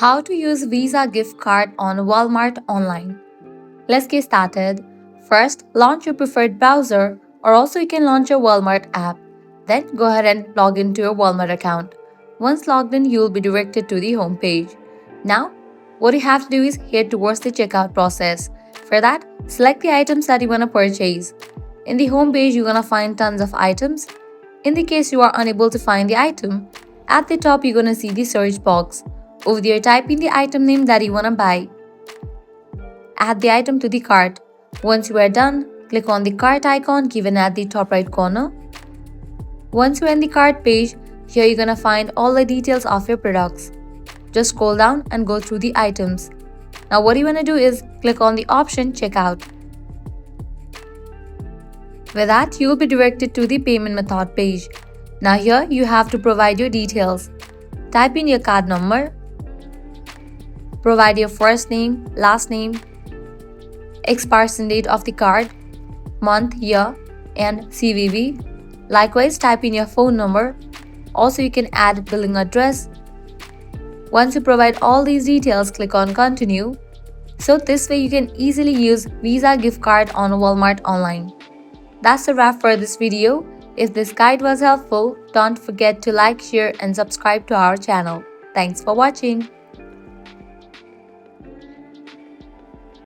How to use Visa gift card on Walmart online. Let's get started. First, launch your preferred browser, or also you can launch your Walmart app. Then go ahead and log into your Walmart account. Once logged in, you will be directed to the home page. Now, what you have to do is head towards the checkout process. For that, select the items that you want to purchase. In the home page, you're going to find tons of items. In the case you are unable to find the item, at the top you're going to see the search box. Over there, type in the item name that you want to buy. Add the item to the cart. Once you are done, click on the cart icon given at the top right corner. Once you're in the cart page, here you're going to find all the details of your products. Just scroll down and go through the items. Now what you want to do is click on the option checkout. With that, you will be directed to the payment method page. Now here you have to provide your details. Type in your card number. Provide your first name, last name, expiration date of the card, month, year, and CVV. Likewise, type in your phone number. Also, you can add billing address. Once you provide all these details, click on continue. So this way you can easily use Visa gift card on Walmart online. That's a wrap for this video. If this guide was helpful, don't forget to like, share, and subscribe to our channel. Thanks for watching.